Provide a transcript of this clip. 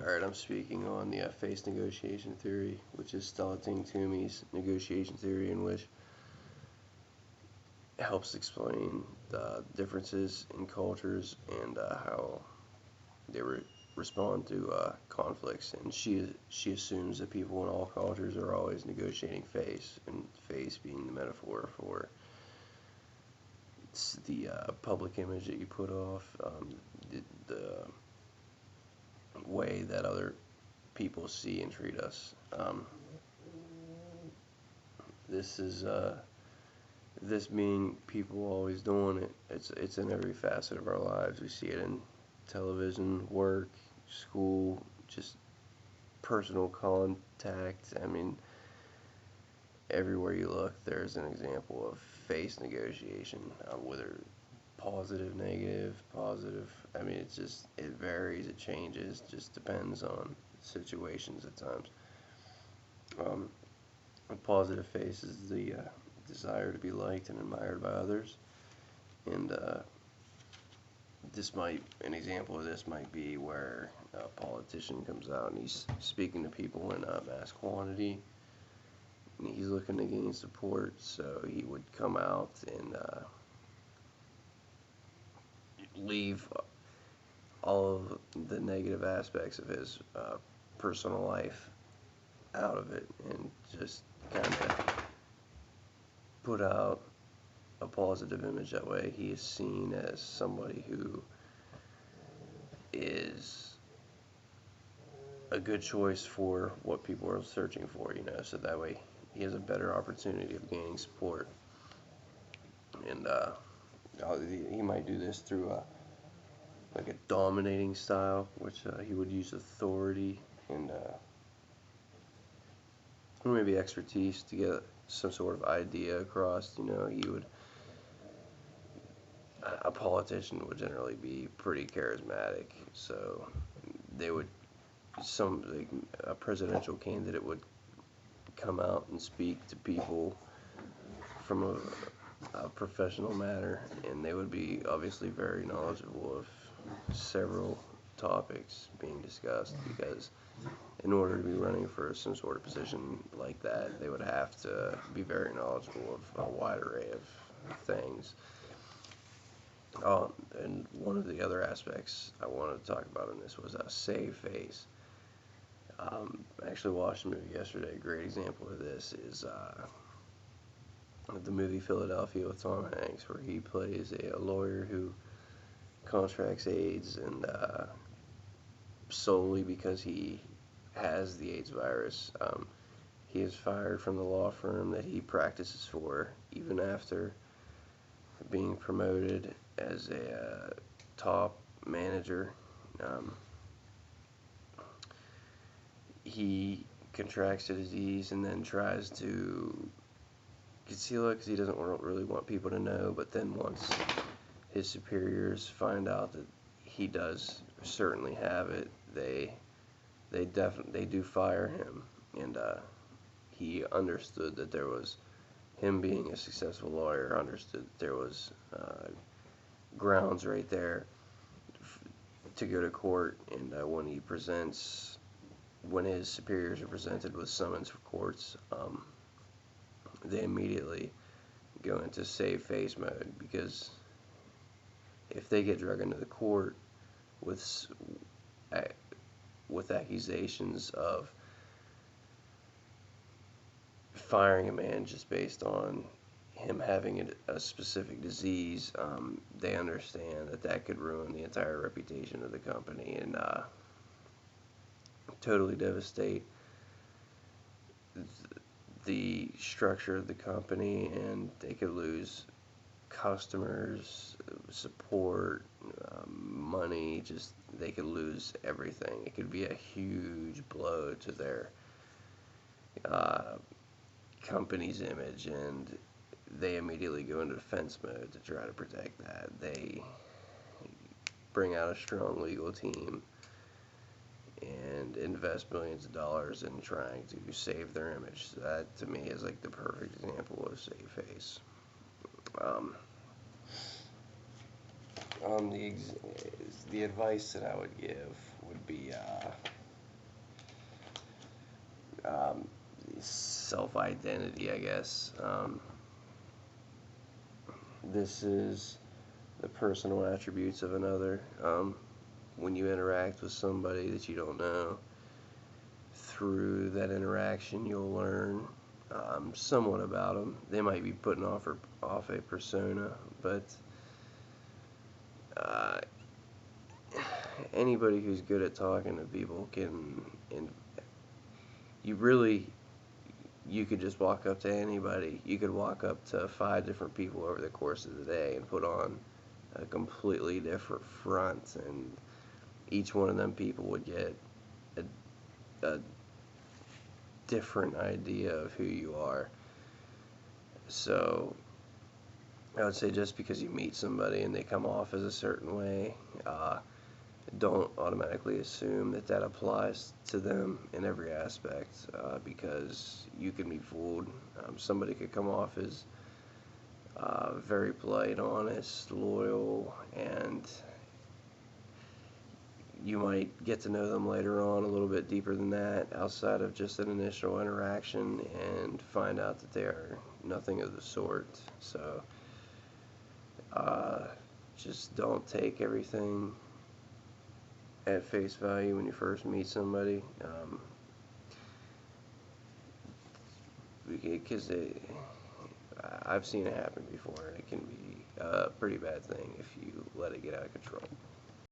Alright, I'm speaking on the face negotiation theory, which is Stelling Toomey's negotiation theory, in which it helps explain the differences in cultures and how they respond to conflicts. And she assumes that people in all cultures are always negotiating face, and face being the metaphor for the public image that you put off, the way that other people see and treat us. This is this being people always doing it. It's in every facet of our lives. We see it in television, work, school, just personal contact. I mean, everywhere you look, there's an example of face negotiation, whether positive, negative, positive. I mean, it varies, it changes, just depends on situations at times. A positive face is the desire to be liked and admired by others, and an example of this might be where a politician comes out and he's speaking to people in mass quantity, and he's looking to gain support, so he would come out and leave all of the negative aspects of his personal life out of it and just kind of put out a positive image. That way he is seen as somebody who is a good choice for what people are searching for, so that way he has a better opportunity of gaining support. And he might do this through like a dominating style, which he would use authority and or maybe expertise to get some sort of idea across. A politician would generally be pretty charismatic, so they would a presidential candidate would come out and speak to people from a professional manner, and they would be obviously very knowledgeable of several topics being discussed, because in order to be running for some sort of position like that, they would have to be very knowledgeable of a wide array of things. And one of the other aspects I wanted to talk about in this was save face. I actually watched a movie yesterday. A great example of this is the movie Philadelphia with Tom Hanks, where he plays a lawyer who contracts AIDS, and solely because he has the AIDS virus, he is fired from the law firm that he practices for, even after being promoted as a top manager. He contracts the disease and then tries to conceal it because he doesn't really want people to know, but then once his superiors find out that he does certainly have it, they do fire him. And he understood that there was, him being a successful lawyer, understood that there was grounds right there to go to court. And when his superiors are presented with summons for courts, they immediately go into save face mode, because if they get dragged into the court with accusations of firing a man just based on him having a specific disease, they understand that could ruin the entire reputation of the company and totally devastate the structure of the company, and they could lose customers, support, money. Just, they could lose everything. It could be a huge blow to their company's image, and they immediately go into defense mode to try to protect that. They bring out a strong legal team and invest millions of dollars in trying to save their image. So that, to me, is like the perfect example of save face. The advice that I would give would be self-identity, I guess. This is the personal attributes of another. When you interact with somebody that you don't know, through that interaction, you'll learn somewhat about them. They might be putting off a persona, but uh, anybody who's good at talking to people can, and you could just walk up to anybody. You could walk up to 5 different people over the course of the day and put on a completely different front, and each one of them people would get a different idea of who you are. So I would say just because you meet somebody and they come off as a certain way, don't automatically assume that that applies to them in every aspect, because you can be fooled. Somebody could come off as very polite, honest, loyal, and you might get to know them later on a little bit deeper than that, outside of just an initial interaction, and find out that they are nothing of the sort. So just don't take everything at face value when you first meet somebody, because I've seen it happen before, and it can be a pretty bad thing if you let it get out of control.